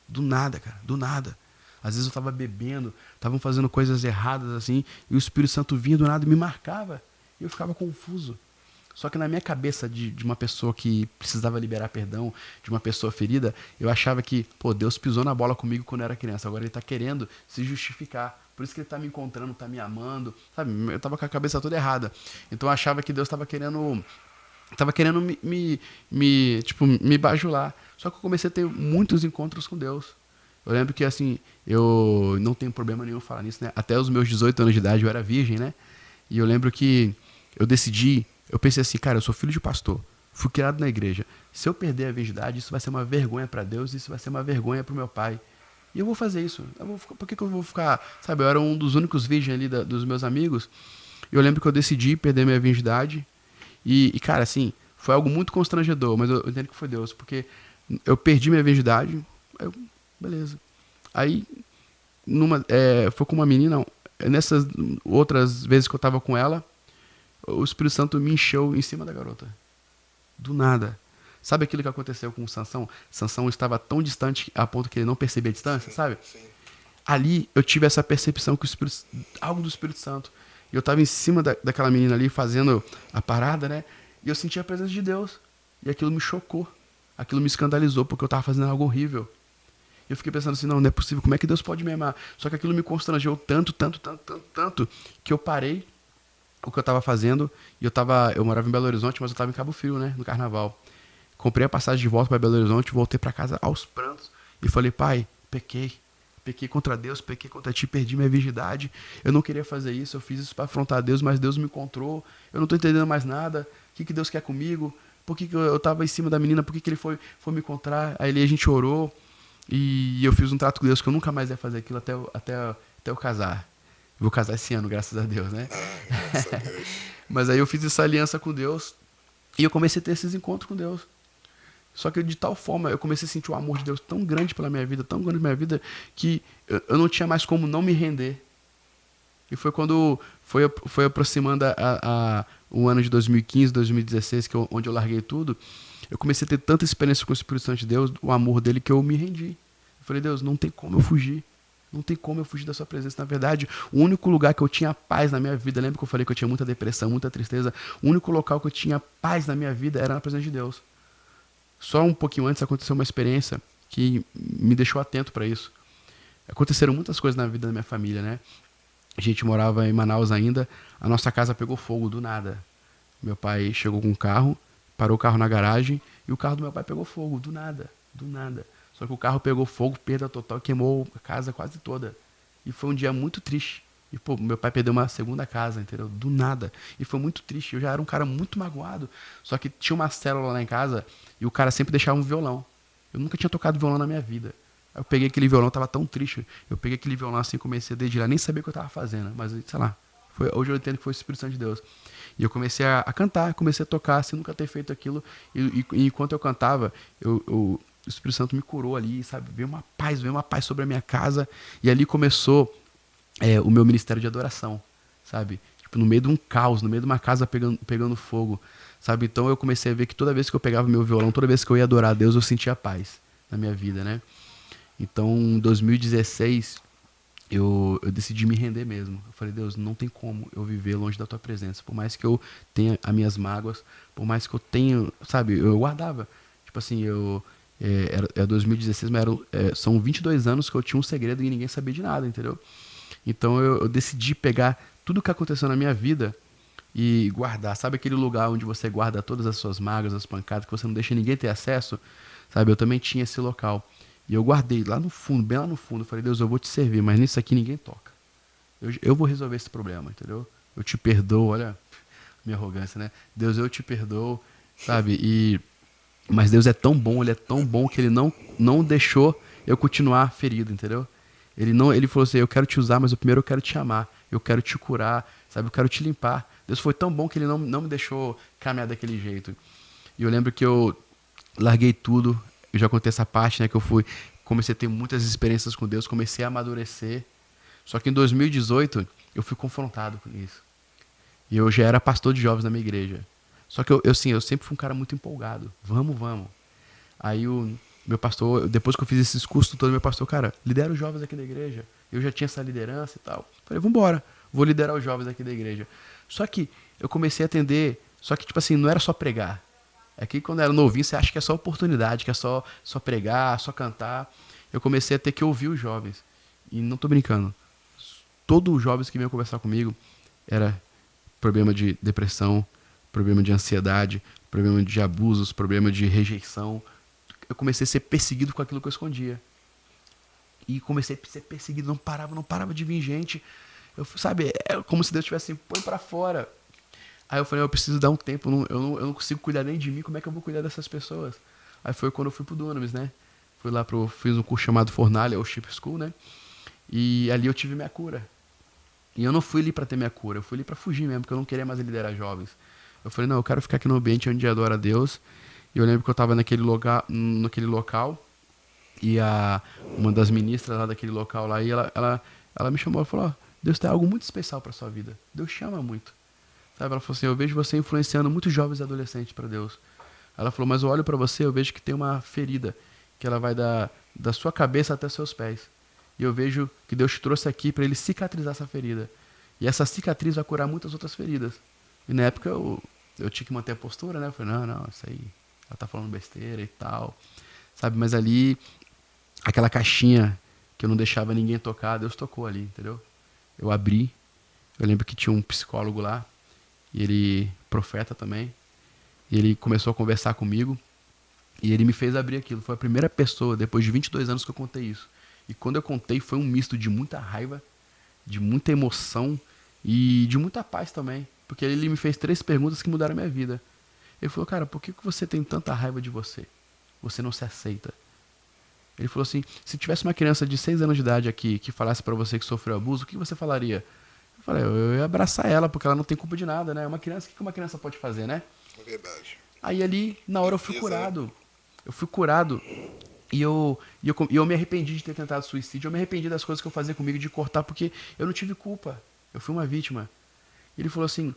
Do nada, cara, do nada. Às vezes eu estava bebendo, estavam fazendo coisas erradas assim, e o Espírito Santo vinha do nada e me marcava. E eu ficava confuso. Só que na minha cabeça de uma pessoa que precisava liberar perdão, de uma pessoa ferida, eu achava que, pô, Deus pisou na bola comigo quando eu era criança, agora ele está querendo se justificar. Por isso que ele está me encontrando, está me amando, sabe? Eu estava com a cabeça toda errada. Então eu achava que Deus estava querendo tipo, me bajular. Só que eu comecei a ter muitos encontros com Deus. Eu lembro que, assim, eu não tenho problema nenhum falar nisso, né? Até os meus 18 anos de idade eu era virgem, né? E eu lembro que eu pensei assim, cara, eu sou filho de pastor, fui criado na igreja. Se eu perder a virgindade, isso vai ser uma vergonha para Deus, isso vai ser uma vergonha para o meu pai. E eu vou fazer isso. Por que eu vou ficar, sabe? Eu era um dos únicos virgens ali dos meus amigos. Eu lembro que eu decidi perder minha virgindade. Cara, assim, foi algo muito constrangedor, mas eu entendo que foi Deus, porque eu perdi minha virgindade, aí eu, beleza. Aí, foi com uma menina, nessas outras vezes que eu tava com ela, o Espírito Santo me encheu em cima da garota. Do nada. Sabe aquilo que aconteceu com o Sansão? Sansão estava tão distante a ponto que ele não percebia a distância, sabe? Sim. Ali eu tive essa percepção que algo do Espírito Santo. E eu estava em cima daquela menina ali fazendo a parada, né? E eu senti a presença de Deus. E aquilo me chocou. Aquilo me escandalizou porque eu estava fazendo algo horrível. E eu fiquei pensando assim, não é possível, como é que Deus pode me amar? Só que aquilo me constrangeu tanto, que eu parei o que eu estava fazendo. E eu morava em Belo Horizonte, mas eu estava em Cabo Frio, né? No carnaval. Comprei a passagem de volta para Belo Horizonte, voltei para casa aos prantos. E falei, pai, pequei contra Deus, pequei contra ti, perdi minha virgindade. Eu não queria fazer isso, eu fiz isso para afrontar Deus, mas Deus me encontrou. Eu não estou entendendo mais nada. O que Deus quer comigo? Por que eu estava em cima da menina? Por que ele foi me encontrar? Aí a gente orou e eu fiz um trato com Deus que eu nunca mais ia fazer aquilo até eu casar. Eu vou casar esse ano, graças a Deus, né? Graças a Deus. Mas aí eu fiz essa aliança com Deus e eu comecei a ter esses encontros com Deus. Só que de tal forma eu comecei a sentir o amor de Deus tão grande pela minha vida, tão grande pela minha vida, que eu não tinha mais como não me render. E foi quando foi aproximando o ano de 2015, 2016, onde eu larguei tudo, eu comecei a ter tanta experiência com o Espírito Santo de Deus, o amor dele, que eu me rendi. Eu falei, Deus, não tem como eu fugir. Não tem como eu fugir da sua presença. Na verdade, o único lugar que eu tinha paz na minha vida, lembra que eu falei que eu tinha muita depressão, muita tristeza? O único local que eu tinha paz na minha vida era na presença de Deus. Só um pouquinho antes aconteceu uma experiência que me deixou atento para isso. Aconteceram muitas coisas na vida da minha família, né? A gente morava em Manaus ainda, a nossa casa pegou fogo do nada. Meu pai chegou com um carro, parou o carro na garagem e o carro do meu pai pegou fogo, do nada, do nada. Só que o carro pegou fogo, perda total, queimou a casa quase toda. E foi um dia muito triste. E, pô, meu pai perdeu uma segunda casa, entendeu? Do nada. E foi muito triste. Eu já era um cara muito magoado. Só que tinha uma célula lá em casa e o cara sempre deixava um violão. Eu nunca tinha tocado violão na minha vida. Aí eu peguei aquele violão, tava tão triste. Eu peguei aquele violão assim, comecei a dedilhar, nem sabia o que eu tava fazendo. Mas, sei lá, hoje eu entendo que foi o Espírito Santo de Deus. E eu comecei a cantar, comecei a tocar, sem nunca ter feito aquilo. E enquanto eu cantava, o Espírito Santo me curou ali, sabe? Veio uma paz sobre a minha casa. E ali começou o meu ministério de adoração, sabe? Tipo, no meio de um caos, no meio de uma casa pegando fogo, sabe? Então eu comecei a ver que toda vez que eu pegava meu violão, toda vez que eu ia adorar a Deus, eu sentia paz na minha vida, né? Então, em 2016, eu decidi me render mesmo. Eu falei, Deus, não tem como eu viver longe da tua presença. Por mais que eu tenha as minhas mágoas, por mais que eu tenha, sabe? Eu guardava. Tipo assim, era 2016, mas são 22 anos que eu tinha um segredo e ninguém sabia de nada, entendeu? Então eu decidi pegar tudo que aconteceu na minha vida e guardar. Sabe aquele lugar onde você guarda todas as suas mágoas, as pancadas, que você não deixa ninguém ter acesso? Sabe, eu também tinha esse local. E eu guardei lá no fundo, bem lá no fundo. Eu falei, Deus, eu vou te servir, mas nisso aqui ninguém toca. Eu vou resolver esse problema, entendeu? Eu te perdoo, olha minha arrogância, né? Deus, eu te perdoo, sabe? Mas Deus é tão bom, ele é tão bom que ele não deixou eu continuar ferido, entendeu? Ele falou assim, eu quero te usar, mas primeiro eu quero te amar, eu quero te curar, sabe? Eu quero te limpar. Deus foi tão bom que ele não me deixou caminhar daquele jeito. E eu lembro que eu larguei tudo, eu já contei essa parte, né? Que comecei a ter muitas experiências com Deus, comecei a amadurecer. Só que em 2018 eu fui confrontado com isso. E eu já era pastor de jovens na minha igreja. Só que eu sempre fui um cara muito empolgado. Vamos. Aí o meu pastor, depois que eu fiz esses cursos todo, meu pastor, cara, lidera os jovens aqui da igreja. Eu já tinha essa liderança e tal. Falei, vambora, vou liderar os jovens aqui da igreja. Só que eu comecei a atender, só que tipo assim, não era só pregar. É que quando eu era novinho, você acha que é só oportunidade, que é só pregar, só cantar. Eu comecei a ter que ouvir os jovens. E não tô brincando. Todos os jovens que vinham conversar comigo era problema de depressão, problema de ansiedade, problema de abusos, problema de rejeição. Eu comecei a ser perseguido com aquilo que eu escondia. E comecei a ser perseguido, não parava de vir gente. Sabe, é como se Deus tivesse assim, põe pra fora. Aí eu falei, eu preciso dar um tempo, eu não consigo cuidar nem de mim, como é que eu vou cuidar dessas pessoas? Aí foi quando eu fui pro Dunamis, né? Fiz um curso chamado Fornalha, ou Chip School, né? E ali eu tive minha cura. E eu não fui ali pra ter minha cura, eu fui ali pra fugir mesmo, porque eu não queria mais liderar jovens. Eu falei, não, eu quero ficar aqui no ambiente onde adora a Deus. E eu lembro que eu tava naquele local e uma das ministras lá daquele local lá, e ela me chamou e falou, ó, Deus tem algo muito especial pra sua vida. Deus chama muito. Sabe, ela falou assim, eu vejo você influenciando muitos jovens e adolescentes para Deus. Ela falou, mas eu olho para você, eu vejo que tem uma ferida, que ela vai da sua cabeça até seus pés. E eu vejo que Deus te trouxe aqui para ele cicatrizar essa ferida. E essa cicatriz vai curar muitas outras feridas. E na época eu tinha que manter a postura, né? Eu falei, não, isso aí, ela tá falando besteira e tal. Sabe, mas ali, aquela caixinha que eu não deixava ninguém tocar, Deus tocou ali, entendeu? Eu abri, eu lembro que tinha um psicólogo lá, e ele, profeta também, e ele começou a conversar comigo, e ele me fez abrir aquilo. Foi a primeira pessoa, depois de 22 anos, que eu contei isso. E quando eu contei, foi um misto de muita raiva, de muita emoção e de muita paz também. Porque ele me fez 3 perguntas que mudaram a minha vida. Ele falou, cara, por que você tem tanta raiva de você? Você não se aceita. Ele falou assim, se tivesse uma criança de 6 anos de idade aqui que falasse pra você que sofreu abuso, o que você falaria? Eu falei, eu ia abraçar ela, porque ela não tem culpa de nada, né? Uma criança, o que uma criança pode fazer, né? É verdade. Aí ali, na hora eu fui curado. Eu fui curado. E eu me arrependi de ter tentado suicídio. Eu me arrependi das coisas que eu fazia comigo, de cortar, porque eu não tive culpa. Eu fui uma vítima. Ele falou assim,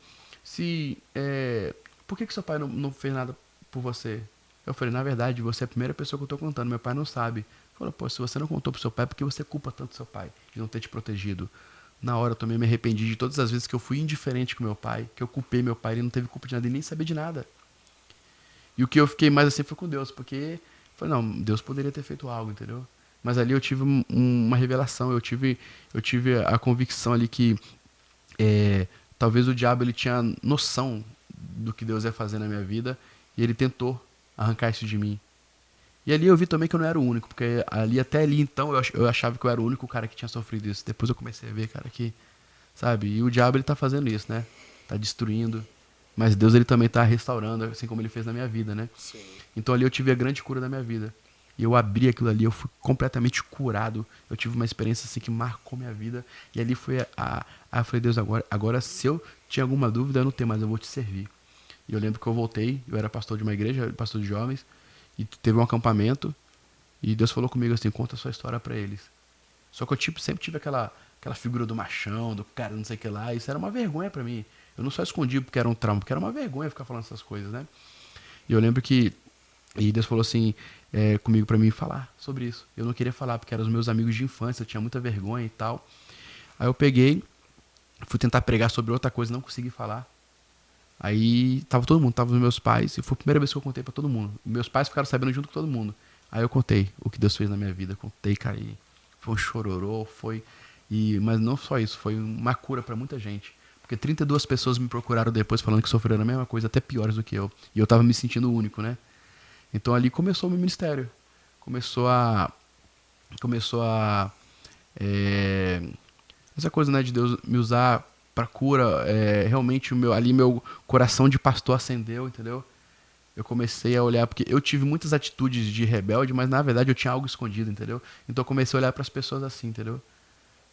por que seu pai não fez nada por você? Eu falei, na verdade, você é a primeira pessoa que eu tô contando. Meu pai não sabe. Ele falou, pô, se você não contou pro seu pai, por que você culpa tanto seu pai de não ter te protegido? Na hora eu também me arrependi de todas as vezes que eu fui indiferente com meu pai, que eu culpei meu pai, ele não teve culpa de nada e nem sabia de nada. E o que eu fiquei mais assim foi com Deus, porque falei, não, Deus poderia ter feito algo, entendeu? Mas ali eu tive uma revelação, eu tive a convicção ali que talvez o diabo ele tinha noção do que Deus ia fazer na minha vida e ele tentou arrancar isso de mim. E ali eu vi também que eu não era o único, porque até ali então eu achava que eu era o único cara que tinha sofrido isso. Depois eu comecei a ver, cara, que, sabe, e o diabo ele tá fazendo isso, né? Tá destruindo. Mas Deus ele também tá restaurando, assim como ele fez na minha vida, né? Sim. Então ali eu tive a grande cura da minha vida. E eu abri aquilo ali, eu fui completamente curado. Eu tive uma experiência assim que marcou minha vida. E ali foi eu falei, Deus, agora se eu tinha alguma dúvida, eu não tenho mais, eu vou te servir. E eu lembro que eu voltei, eu era pastor de uma igreja, pastor de jovens, e teve um acampamento, e Deus falou comigo assim, conta a sua história pra eles. Só que eu sempre tive aquela figura do machão, do cara não sei o que lá, isso era uma vergonha pra mim. Eu não só escondi porque era um trauma, porque era uma vergonha ficar falando essas coisas, né? E eu lembro que e Deus falou assim comigo pra mim falar sobre isso. Eu não queria falar porque eram os meus amigos de infância, eu tinha muita vergonha e tal. Aí eu peguei, fui tentar pregar sobre outra coisa, não consegui falar. Aí tava todo mundo, tava os meus pais, e foi a primeira vez que eu contei pra todo mundo. Meus pais ficaram sabendo junto com todo mundo. Aí eu contei o que Deus fez na minha vida, contei, cara, e foi um chororô, foi... Mas não só isso, foi uma cura para muita gente. Porque 32 pessoas me procuraram depois falando que sofreram a mesma coisa, até piores do que eu. E eu tava me sentindo único, né? Então ali começou o meu ministério. Começou a. Começou a. é, Essa coisa, né, de Deus me usar pra cura. Realmente ali meu coração de pastor acendeu, entendeu? Eu comecei a olhar, porque eu tive muitas atitudes de rebelde, mas na verdade eu tinha algo escondido, entendeu? Então eu comecei a olhar pras pessoas assim, entendeu?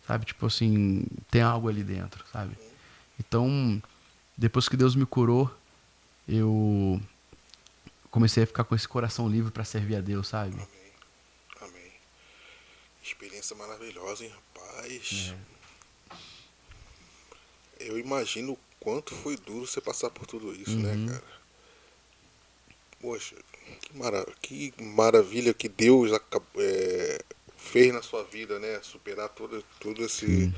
Sabe, tipo assim, tem algo ali dentro, sabe? Então, depois que Deus me curou, eu comecei a ficar com esse coração livre pra servir a Deus, sabe? Amém. Amém. Experiência maravilhosa, hein, rapaz? Eu imagino o quanto foi duro você passar por tudo isso, né, Uhum. cara? Poxa, que maravilha que Deus fez na sua vida, né? Superar todo Sim.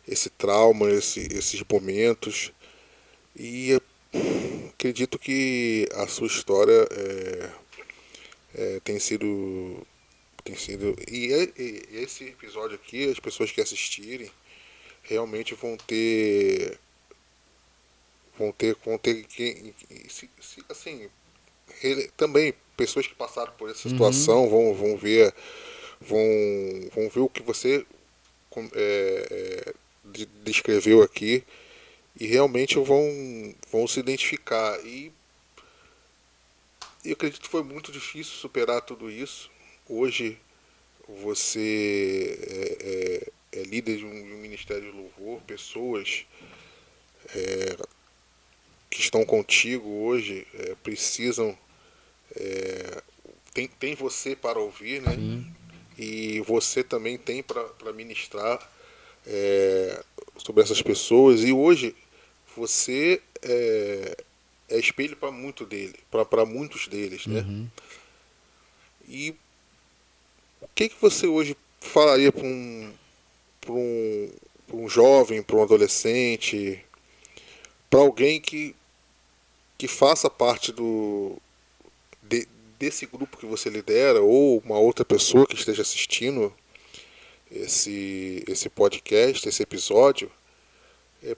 esse trauma, esses momentos. E acredito que a sua história tem sido. Tem sido. E esse episódio aqui, as pessoas que assistirem realmente vão ter que. Assim, também pessoas que passaram por essa Uhum. situação vão, vão ver o que você descreveu aqui e realmente vão se identificar. E eu acredito que foi muito difícil superar tudo isso. Hoje você é líder de um ministério de louvor, pessoas que estão contigo hoje precisam. Tem você para ouvir, né? Sim. E você também tem para ministrar sobre essas pessoas. E hoje você é espelho para para muitos deles, né? Uhum. E o que você hoje falaria para um, pra um jovem, para um adolescente, para alguém que faça parte de, desse grupo que você lidera, ou uma outra pessoa que esteja assistindo esse podcast, esse episódio,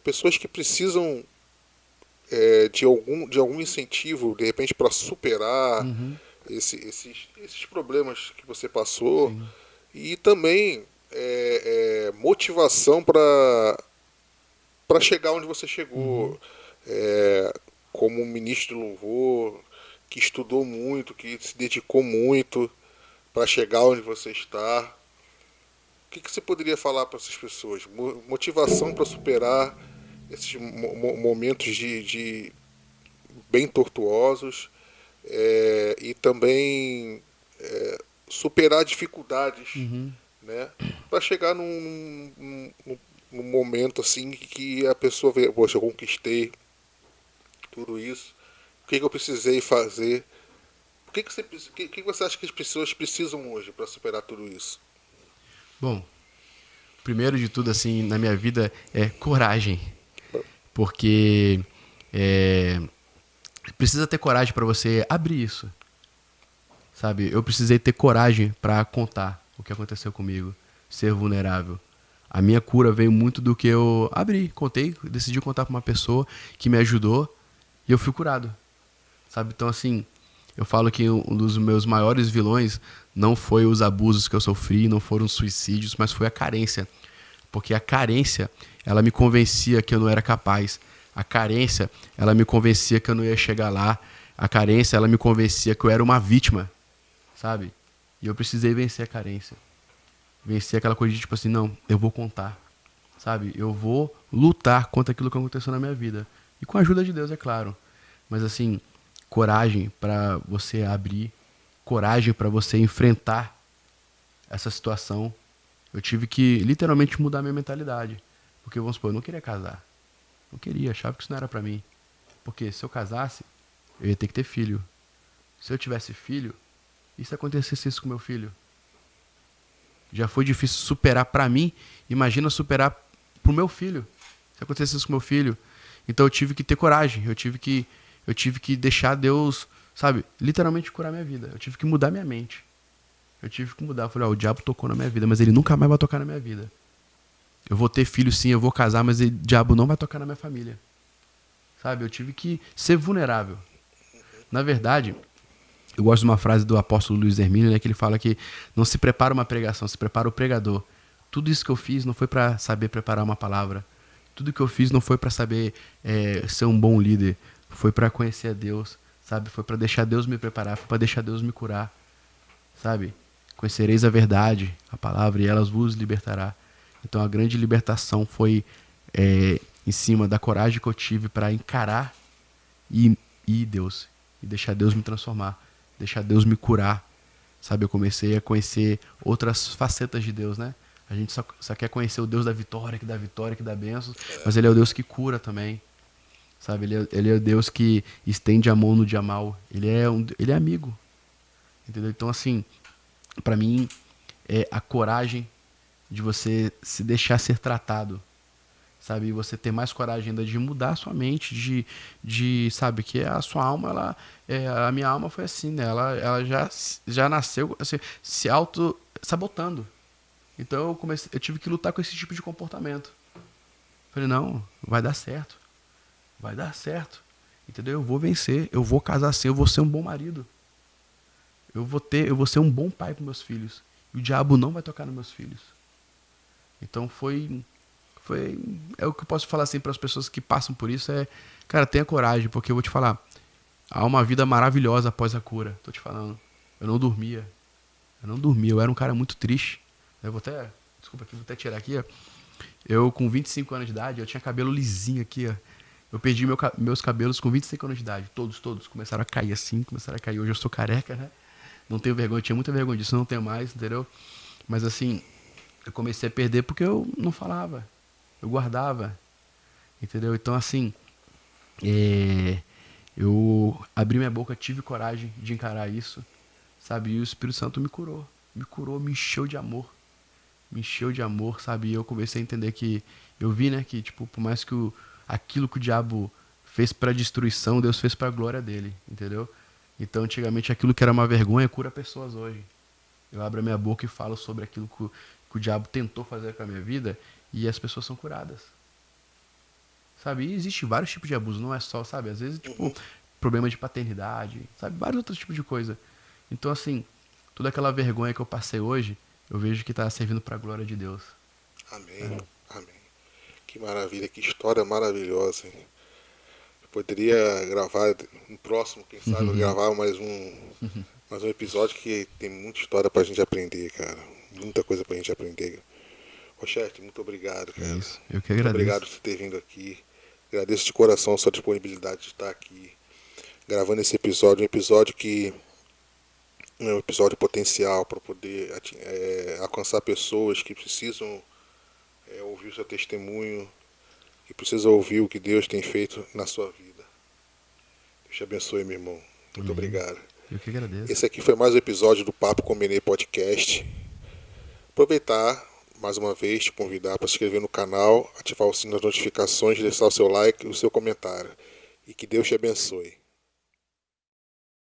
pessoas que precisam de algum incentivo, de repente, para superar Uhum. esses problemas que você passou, Sim. e também motivação para chegar onde você Uhum. chegou, é, como um ministro de louvor, que estudou muito, que se dedicou muito para chegar onde você está. O que você poderia falar para essas pessoas? Motivação para superar esses momentos de bem tortuosos, e também superar dificuldades, Uhum. né? Para chegar num momento assim que a pessoa vê, poxa, eu conquistei tudo isso, o que eu precisei fazer? O que você acha que as pessoas precisam hoje para superar tudo isso? Bom, primeiro de tudo, assim, na minha vida é coragem. Porque é, precisa ter coragem pra você abrir isso, sabe? Eu precisei ter coragem pra contar o que aconteceu comigo, ser vulnerável. A minha cura veio muito do que eu abri, contei, decidi contar pra uma pessoa que me ajudou e eu fui curado, sabe? Então, assim, eu falo que um dos meus maiores vilões não foi os abusos que eu sofri, não foram os suicídios, mas foi a carência. Porque a carência, ela me convencia que eu não era capaz. A carência, ela me convencia que eu não ia chegar lá. A carência, ela me convencia que eu era uma vítima, sabe? E eu precisei vencer a carência. Vencer aquela coisa de tipo assim, não, eu vou contar, sabe? Eu vou lutar contra aquilo que aconteceu na minha vida. E com a ajuda de Deus, é claro. Mas assim, coragem para você abrir, coragem para você enfrentar essa situação. Eu tive que literalmente mudar minha mentalidade. Porque, vamos supor, eu não queria casar. Não queria, achava que isso não era pra mim. Porque se eu casasse, eu ia ter que ter filho. Se eu tivesse filho, e se acontecesse isso com meu filho? Já foi difícil superar pra mim, imagina superar pro meu filho. Se acontecesse isso com meu filho. Então eu tive que ter coragem, eu tive que deixar Deus, sabe, literalmente curar minha vida. Eu tive que mudar minha mente. Eu tive que mudar. Eu falei, ó, o diabo tocou na minha vida, mas ele nunca mais vai tocar na minha vida. Eu vou ter filho sim, eu vou casar, mas o diabo não vai tocar na minha família. Sabe? Eu tive que ser vulnerável. Na verdade, eu gosto de uma frase do apóstolo Luiz Hermínio, né, que ele fala que não se prepara uma pregação, se prepara o pregador. Tudo isso que eu fiz não foi para saber preparar uma palavra. Tudo que eu fiz não foi para saber ser um bom líder. Foi para conhecer a Deus, sabe? Foi para deixar Deus me preparar, foi para deixar Deus me curar, sabe? Conhecereis a verdade, a palavra, e elas vos libertará. Então a grande libertação foi em cima da coragem que eu tive para encarar e Deus, e deixar Deus me transformar, deixar Deus me curar, sabe? Eu comecei a conhecer outras facetas de Deus, né? A gente só quer conhecer o Deus da vitória, que dá bênçãos, mas Ele é o Deus que cura também, sabe? Ele é o Deus que estende a mão no dia mal. Ele é amigo, entendeu? Então, assim, para mim, é a coragem de você se deixar ser tratado, sabe? E você ter mais coragem ainda de mudar a sua mente, sabe, que a sua alma, a minha alma foi assim, né? Ela já nasceu assim, se auto-sabotando. Então eu tive que lutar com esse tipo de comportamento. Falei, não, vai dar certo. Vai dar certo. Entendeu? Eu vou vencer, eu vou casar assim, eu vou ser um bom marido. Eu vou ser um bom pai para meus filhos. E o diabo não vai tocar nos meus filhos. Então é o que eu posso falar assim para as pessoas que passam por isso, cara, tenha coragem, porque eu vou te falar, há uma vida maravilhosa após a cura. Tô te falando. Eu não dormia, eu era um cara muito triste. Desculpa aqui, vou até tirar aqui, ó. Eu com 25 anos de idade, eu tinha cabelo lisinho aqui, ó. Eu perdi meus cabelos com 25 anos de idade. Todos começaram a cair assim, começaram a cair. Hoje eu sou careca, né? Não tenho vergonha, eu tinha muita vergonha disso, não tenho mais, entendeu? Mas assim, eu comecei a perder porque eu não falava. Eu guardava, entendeu? Então assim, eu abri minha boca, tive coragem de encarar isso, sabe? E o Espírito Santo me curou, me encheu de amor. Me encheu de amor, sabe? E eu comecei a entender que eu vi, né, que tipo, por mais que aquilo que o diabo fez para destruição, Deus fez para a glória dele, entendeu? Então, antigamente aquilo que era uma vergonha cura pessoas hoje. Eu abro a minha boca e falo sobre aquilo que o diabo tentou fazer com a minha vida e as pessoas são curadas. Sabe? E existe vários tipos de abuso, não é só, sabe? Às vezes, tipo, problema de paternidade, sabe? Vários outros tipos de coisa. Então, assim, toda aquela vergonha que eu passei hoje, eu vejo que está servindo para a glória de Deus. Amém. Amém. Que maravilha, que história maravilhosa. Hein? Eu poderia gravar um próximo, quem sabe, gravar mais um episódio que tem muita história pra gente aprender, cara. Muita coisa pra gente aprender. Rochete, muito obrigado, cara. É isso. Eu que Muito agradeço. obrigado por ter vindo aqui. Agradeço de coração a sua disponibilidade de estar aqui gravando esse episódio. Um episódio que é um episódio potencial para poder alcançar pessoas que precisam ouvir o seu testemunho, que precisam ouvir o que Deus tem feito na sua vida. Deus te abençoe, meu irmão. Muito obrigado. Eu que agradeço. Esse aqui foi mais um episódio do Papo com Menê Podcast. Aproveitar mais uma vez, te convidar para se inscrever no canal, ativar o sino das notificações, deixar o seu like e o seu comentário. E que Deus te abençoe.